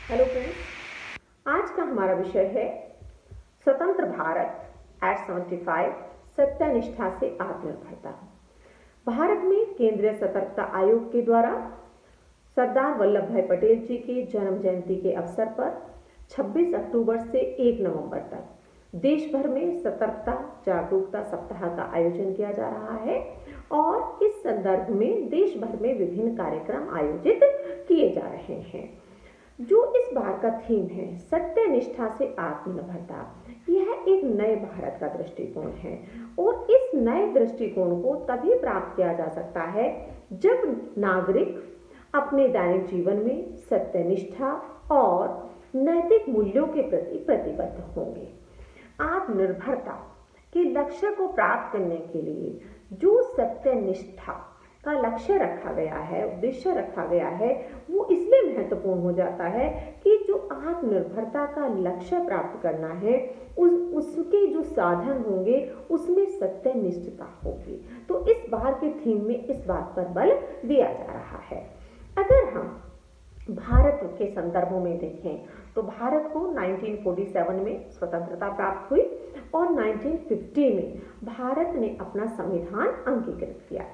Hello friends, आज का हमारा विषय है स्वतंत्र भारत एट 75 सत्यनिष्ठा से आत्मनिर्भरता। भारत में केंद्रीय सतर्कता आयोग के द्वारा सरदार वल्लभ भाई पटेल जी की जन्म जयंती के अवसर पर 26 अक्टूबर से 1 नवंबर तक देश भर में सतर्कता जागरूकता सप्ताह का आयोजन किया जा रहा है और इस संदर्भ में देश भर में विभिन्न कार्यक्रम आयोजित किए जा रहे हैं। जो इस बार का थीम है सत्यनिष्ठा से आत्मनिर्भरता, यह एक नए भारत का दृष्टिकोण है और इस नए दृष्टिकोण को तभी प्राप्त किया जा सकता है जब नागरिक अपने दैनिक जीवन में सत्यनिष्ठा और नैतिक मूल्यों के प्रति प्रतिबद्ध होंगे। आत्मनिर्भरता के लक्ष्य को प्राप्त करने के लिए जो सत्यनिष्ठा का लक्ष्य रखा गया है, उद्देश्य रखा गया है, वो इसलिए महत्वपूर्ण हो जाता है कि जो आत्मनिर्भरता का लक्ष्य प्राप्त करना है उसके जो साधन होंगे उसमें सत्यनिष्ठता होगी। तो इस बार के थीम में इस बात पर बल दिया जा रहा है। अगर हम भारत के संदर्भों में देखें तो भारत को 1947 में स्वतंत्रता प्राप्त हुई और 1950 में भारत ने अपना संविधान अंगीकृत किया।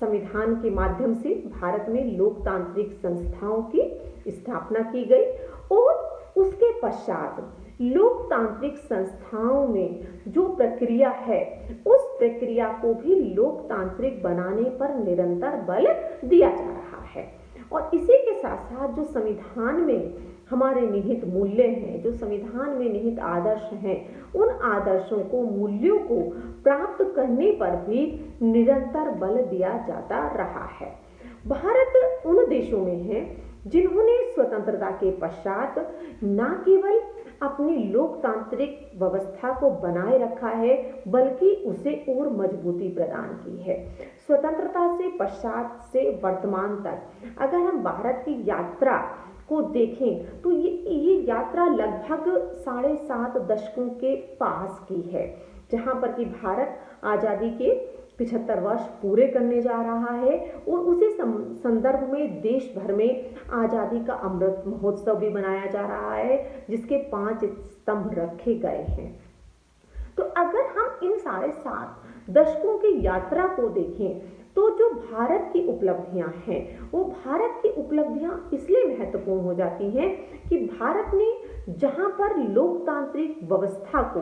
संविधान के माध्यम से भारत में लोकतांत्रिक संस्थाओं की स्थापना की गई और उसके पश्चात लोकतांत्रिक संस्थाओं में जो प्रक्रिया है उस प्रक्रिया को भी लोकतांत्रिक बनाने पर निरंतर बल दिया जा रहा है। और इसी के साथ साथ जो संविधान में हमारे निहित मूल्य हैं, जो संविधान में निहित आदर्श हैं, उन आदर्शों को, मूल्यों को प्राप्त करने पर भी निरंतर बल दिया जाता रहा है। भारत उन देशों में है जिन्होंने स्वतंत्रता के पश्चात न केवल अपनी लोकतांत्रिक व्यवस्था को बनाए रखा है बल्कि उसे और मजबूती प्रदान की है। स्वतंत्रता से पश्चात से वर्तमान तक अगर हम भारत की यात्रा को देखें तो ये यात्रा लगभग 7.5 दशकों के पास की है, जहां पर कि भारत आज़ादी के 75 वर्ष पूरे करने जा रहा है और उसी संदर्भ में देश भर में आज़ादी का अमृत महोत्सव भी मनाया जा रहा है जिसके 5 स्तंभ रखे गए हैं। तो अगर हम इन 7.5 दशकों की यात्रा को देखें तो जो भारत की उपलब्धियां हैं वो भारत की उपलब्धियां इसलिए महत्वपूर्ण हो जाती हैं कि भारत ने जहां पर लोकतांत्रिक व्यवस्था को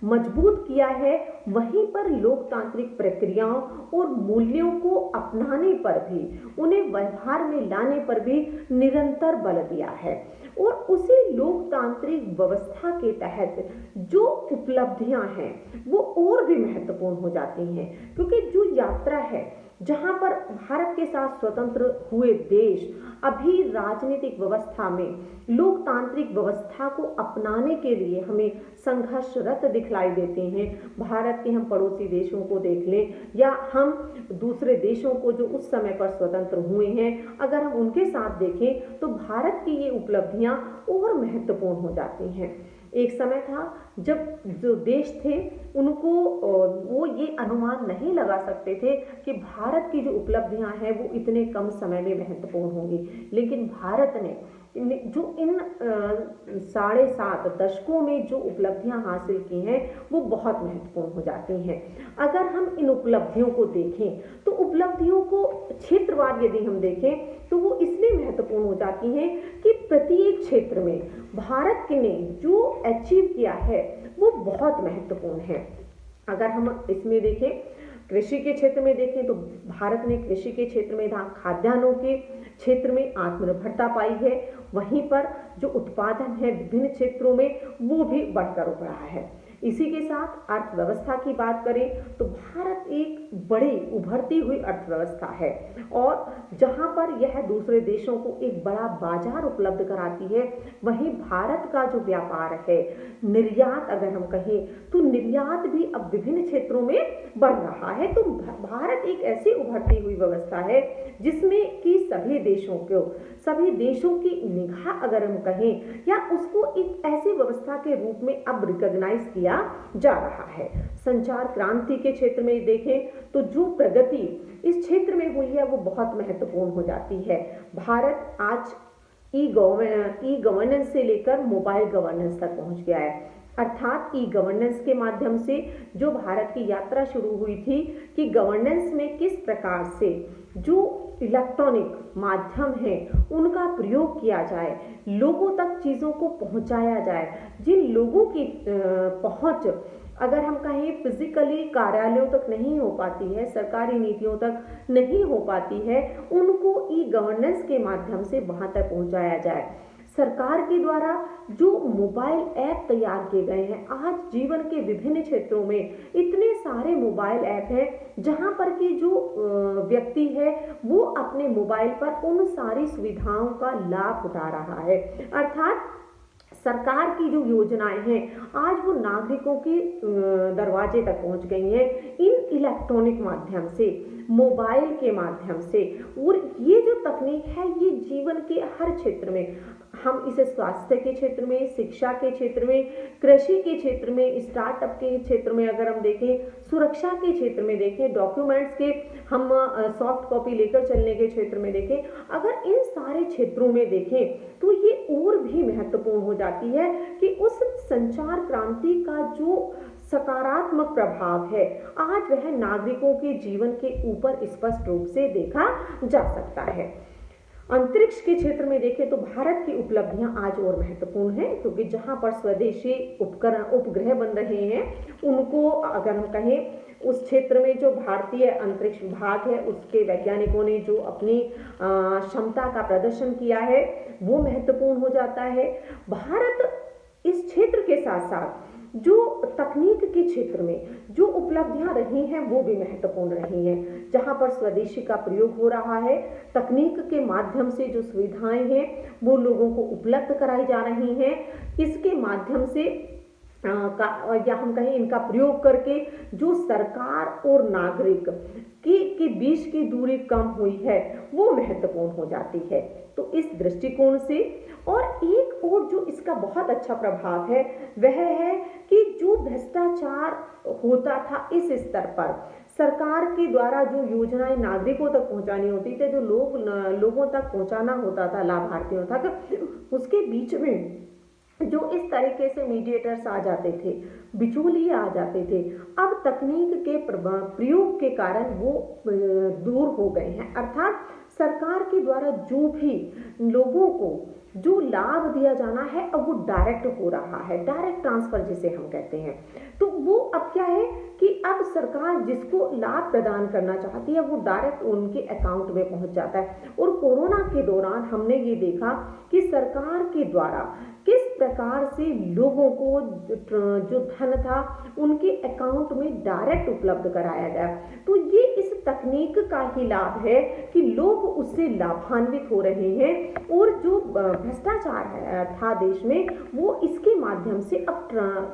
मजबूत किया है वहीं पर लोकतांत्रिक प्रक्रियाओं और मूल्यों को अपनाने पर भी, उन्हें व्यवहार में लाने पर भी निरंतर बल दिया है। और उसी लोकतांत्रिक व्यवस्था के तहत जो उपलब्धियां हैं वो और भी महत्वपूर्ण हो जाती हैं, क्योंकि जो यात्रा है जहां पर भारत के साथ स्वतंत्र हुए देश अभी राजनीतिक व्यवस्था में लोकतांत्रिक व्यवस्था को अपनाने के लिए हमें संघर्षरत दिखलाई देते हैं। भारत के हम पड़ोसी देशों को देख लें या हम दूसरे देशों को जो उस समय पर स्वतंत्र हुए हैं, अगर हम उनके साथ देखें तो भारत की ये उपलब्धियां और महत्वपूर्ण हो जाती हैं। एक समय था जब जो देश थे उनको वो ये अनुमान नहीं लगा सकते थे कि भारत की जो उपलब्धियां हैं वो इतने कम समय में महत्वपूर्ण होंगी, लेकिन भारत ने जो इन 7.5 दशकों में जो उपलब्धियां हासिल की हैं वो बहुत महत्वपूर्ण हो जाती हैं। अगर हम इन उपलब्धियों को देखें तो उपलब्धियों को क्षेत्रवार यदि हम देखें तो वो इसलिए महत्वपूर्ण हो जाती हैं कि प्रत्येक क्षेत्र में भारत ने जो अचीव किया है वो बहुत महत्वपूर्ण है। अगर हम इसमें देखें कृषि के क्षेत्र में देखें तो भारत ने कृषि के क्षेत्र में खाद्यान्नों के क्षेत्र में आत्मनिर्भरता पाई है, वहीं पर जो उत्पादन है विभिन्न क्षेत्रों में वो भी बढ़कर उठ रहा है। इसी के साथ अर्थव्यवस्था की बात करें तो भारत एक बड़ी उभरती हुई अर्थव्यवस्था है और जहां पर यह दूसरे देशों को एक बड़ा बाजार उपलब्ध कराती है, वहीं भारत का जो व्यापार है, निर्यात अगर हम कहें तो निर्यात भी अब विभिन्न क्षेत्रों में बढ़ रहा है। तो भारत एक ऐसी उभरती हुई व्यवस्था है जिसमें कि सभी देशों की निगाह अगर हम कहें या उसको एक ऐसी व्यवस्था के रूप में अब रिकॉग्नाइज किया जा रहा है। संचार क्रांति के क्षेत्र में देखें तो जो प्रगति इस क्षेत्र में हुई है वो बहुत महत्वपूर्ण हो जाती है। भारत आज ई गवर्नेंस से लेकर मोबाइल गवर्नेंस तक पहुंच गया है। अर्थात ई गवर्नेंस के माध्यम से जो भारत की यात्रा शुरू हुई थी कि गवर्नेंस में किस प्रकार से जो इलेक्ट्रॉनिक माध्यम है उनका प्रयोग किया जाए, लोगों तक चीज़ों को पहुंचाया जाए, जिन लोगों की पहुंच अगर हम कहें फिजिकली कार्यालयों तक नहीं हो पाती है, सरकारी नीतियों तक नहीं हो पाती है, उनको ई गवर्नेंस के माध्यम से वहां तक पहुंचाया जाए। सरकार के द्वारा जो मोबाइल ऐप तैयार किए गए हैं, आज जीवन के विभिन्न क्षेत्रों में इतने सारे मोबाइल ऐप हैं जहां पर कि जो व्यक्ति है वो अपने मोबाइल पर उन सारी सुविधाओं का लाभ उठा रहा है। अर्थात सरकार की जो योजनाएं हैं आज वो नागरिकों के दरवाजे तक पहुंच गई हैं इन इलेक्ट्रॉनिक माध्यम से, मोबाइल के माध्यम से। और ये जो तकनीक है ये जीवन के हर क्षेत्र में, हम इसे स्वास्थ्य के क्षेत्र में, शिक्षा के क्षेत्र में, कृषि के क्षेत्र में, स्टार्टअप के क्षेत्र में अगर हम देखें, सुरक्षा के क्षेत्र में देखें, डॉक्यूमेंट्स के हम सॉफ्ट कॉपी लेकर चलने के क्षेत्र में देखें, अगर इन सारे क्षेत्रों में देखें तो ये और भी महत्वपूर्ण हो जाती है कि उस संचार क्रांति का जो सकारात्मक प्रभाव है आज वह नागरिकों के जीवन के ऊपर स्पष्ट रूप से देखा जा सकता है। अंतरिक्ष के क्षेत्र में देखें तो भारत की उपलब्धियां आज और महत्वपूर्ण हैं, क्योंकि जहां पर स्वदेशी उपग्रह बन रहे हैं उनको अगर हम कहें उस क्षेत्र में जो भारतीय अंतरिक्ष विभाग है उसके वैज्ञानिकों ने जो अपनी क्षमता का प्रदर्शन किया है वो महत्वपूर्ण हो जाता है। भारत इस क्षेत्र के साथ साथ जो तकनीक के क्षेत्र में जो उपलब्धियां रही हैं वो भी महत्वपूर्ण रही हैं, जहां पर स्वदेशी का प्रयोग हो रहा है, तकनीक के माध्यम से जो सुविधाएं हैं वो लोगों को उपलब्ध कराई जा रही हैं, इसके माध्यम से या हम कहें इनका प्रयोग करके जो सरकार और नागरिक के बीच की दूरी कम हुई है वो महत्वपूर्ण हो जाती है। तो इस दृष्टिकोण से और एक और जो इसका बहुत अच्छा प्रभाव है वह है कि जो भ्रष्टाचार होता था इस स्तर पर सरकार के द्वारा जो योजनाएं नागरिकों तक पहुंचानी होती थी, जो लोगों तक पहुंचाना होता था लाभार्थियों तक, उसके बीच में जो इस तरीके से मीडिएटर्स आ जाते थे, बिचौलिए आ जाते थे, अब तकनीक के प्रयोग के कारण वो दूर हो गए हैं। अर्थात सरकार के द्वारा जो भी लोगों को जो लाभ दिया जाना है अब वो डायरेक्ट हो रहा है, डायरेक्ट ट्रांसफर जिसे हम कहते हैं। तो वो अब क्या है कि अब सरकार जिसको लाभ प्रदान करना चाहती है वो डायरेक्ट उनके अकाउंट में पहुंच जाता है। और कोरोना के दौरान हमने ये देखा कि सरकार के द्वारा किस प्रकार से लोगों को जो धन था उनके अकाउंट में डायरेक्ट उपलब्ध कराया गया। तो ये इस तकनीक का ही लाभ है कि लोग उससे लाभान्वित हो रहे हैं और जो भ्रष्टाचार था देश में वो इसके माध्यम से अब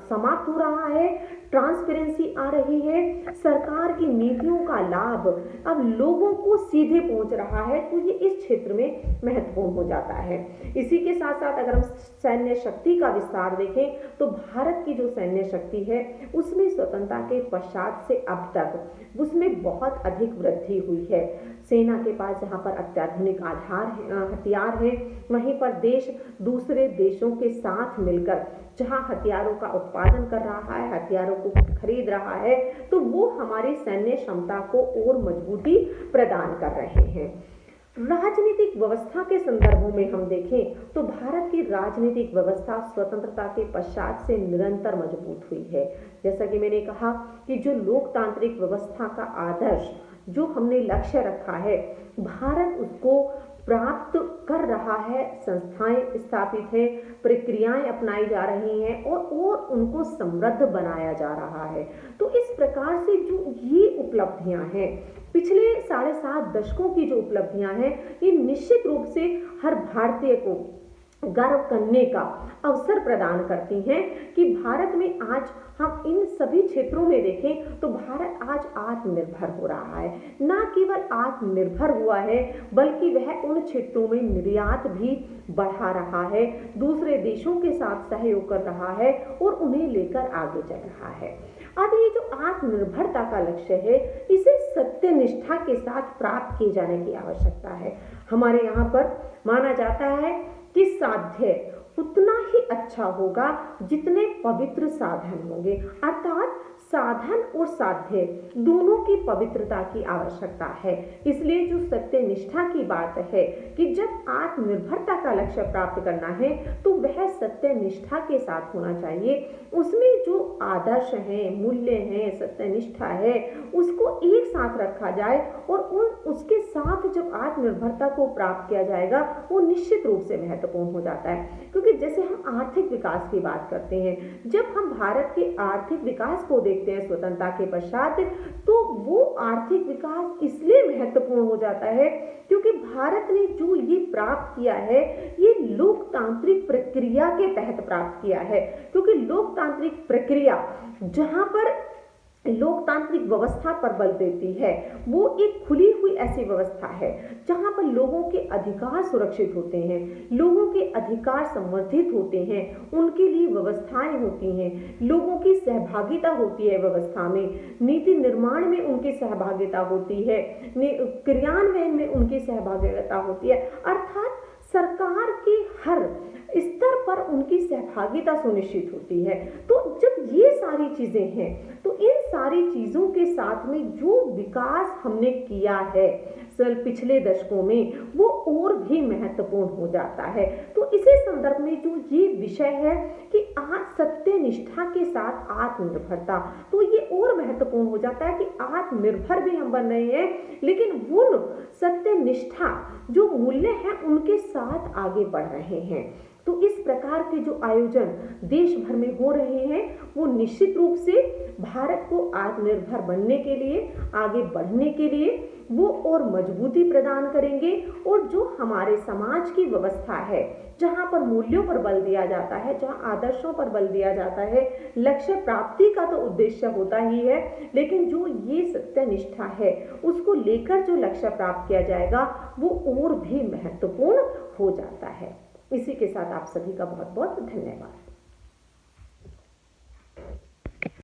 समाप्त हो रहा है, ट्रांसपेरेंसी आ रही है, सरकार की नीतियों का लाभ अब लोगों को सीधे पहुंच रहा है। तो ये इस क्षेत्र में महत्वपूर्ण हो जाता है। इसी के साथ साथ अगर हम सैन्य शक्ति का विस्तार देखें तो भारत की जो सैन्य शक्ति है उसमें स्वतंत्रता के पश्चात से अब तक उसमें बहुत अधिक वृद्धि हुई है। सेना के पास जहां पर अत्याधुनिक हथियार हैं वहीं पर देश दूसरे देशों के साथ मिलकर जहां हथियारों का उत्पादन कर रहा है, हथियारों को खरीद रहा है, तो वो हमारी सैन्य क्षमता को और मजबूती प्रदान कर रहे हैं। राजनीतिक व्यवस्था के संदर्भों में हम देखें तो भारत की राजनीतिक व्यवस्था स्वतंत्रता के पश्चात से निरंतर मजबूत हुई है। जैसा कि मैंने कहा कि जो लोकतांत्रिक व्यवस्था का आदर्श जो हमने लक्ष्य रखा है भारत उसको प्राप्त कर रहा है, संस्थाएं स्थापित हैं, प्रक्रियाएं अपनाई जा रही हैं और उनको समृद्ध बनाया जा रहा है। तो इस प्रकार से जो ये उपलब्धियां हैं पिछले 7.5 दशकों की जो उपलब्धियां हैं ये निश्चित रूप से हर भारतीय को गर्व करने का अवसर प्रदान करती हैं कि भारत में आज हम इन सभी क्षेत्रों में देखें तो भारत आज आत्मनिर्भर हो रहा है। न केवल आत्मनिर्भर हुआ है बल्कि वह उन क्षेत्रों में निर्यात भी बढ़ा रहा है, दूसरे देशों के साथ सहयोग कर रहा है और उन्हें लेकर आगे चल रहा है। अब ये जो आत्मनिर्भरता का लक्ष्य है इसे सत्यनिष्ठा के साथ प्राप्त किए जाने की आवश्यकता है। हमारे यहाँ पर माना जाता है कि साध्य उतना ही अच्छा होगा जितने पवित्र साधन होंगे। अर्थात साधन और साध्य दोनों की पवित्रता की आवश्यकता है। इसलिए जो सत्य निष्ठा की बात है कि जब आत्मनिर्भरता का लक्ष्य प्राप्त करना है तो वह सत्य निष्ठा के साथ होना चाहिए। उसमें जो आदर्श हैं, मूल्य हैं, सत्य निष्ठा है, उसको एक साथ रखा जाए और उसके साथ जब आत्मनिर्भरता को प्राप्त किया जाएगा वो निश्चित रूप से महत्वपूर्ण हो जाता है। क्योंकि जैसे हम आर्थिक विकास की बात करते हैं, जब हम भारत के आर्थिक विकास को देखते हैं स्वतंत्रता के पश्चात, तो वो आर्थिक विकास इसलिए महत्वपूर्ण हो जाता है क्योंकि भारत ने जो ये प्राप्त किया है ये लोकतांत्रिक प्रक्रिया के तहत प्राप्त किया है। क्योंकि लोकतांत्रिक प्रक्रिया जहां पर लोकतांत्रिक व्यवस्था पर बल देती है वो एक खुली हुई ऐसी व्यवस्था है जहां पर लोगों के अधिकार सुरक्षित होते हैं, लोगों के अधिकार संवर्धित होते हैं, उनके लिए व्यवस्थाएं होती हैं, लोगों की सहभागिता होती है व्यवस्था में, नीति निर्माण में उनकी सहभागिता होती है, क्रियान्वयन में उनकी सहभागिता होती है। अर्थात सरकार के हर स्तर पर उनकी सहभागिता सुनिश्चित होती है। तो जब ये सारी चीजें हैं तो इन सारी चीजों के साथ में जो विकास हमने किया है पिछले दशकों में वो और भी महत्वपूर्ण हो जाता है। तो इसी संदर्भ में जो ये विषय है कि आज सत्य निष्ठा के साथ आत्मनिर्भरता, तो ये और महत्वपूर्ण हो जाता है कि आत्मनिर्भर भी हम बन रहे हैं लेकिन वो सत्य निष्ठा जो मूल्य है उनके साथ आगे बढ़ रहे हैं। तो इस प्रकार के जो आयोजन देश भर में हो रहे हैं वो निश्चित रूप से भारत को आत्मनिर्भर बनने के लिए, आगे बढ़ने के लिए वो और मजबूती प्रदान करेंगे। और जो हमारे समाज की व्यवस्था है जहां पर मूल्यों पर बल दिया जाता है, जहां आदर्शों पर बल दिया जाता है, लक्ष्य प्राप्ति का तो उद्देश्य होता ही है लेकिन जो ये सत्य निष्ठा है उसको लेकर जो लक्ष्य प्राप्त किया जाएगा वो और भी महत्वपूर्ण हो जाता है। इसी के साथ आप सभी का बहुत बहुत धन्यवाद।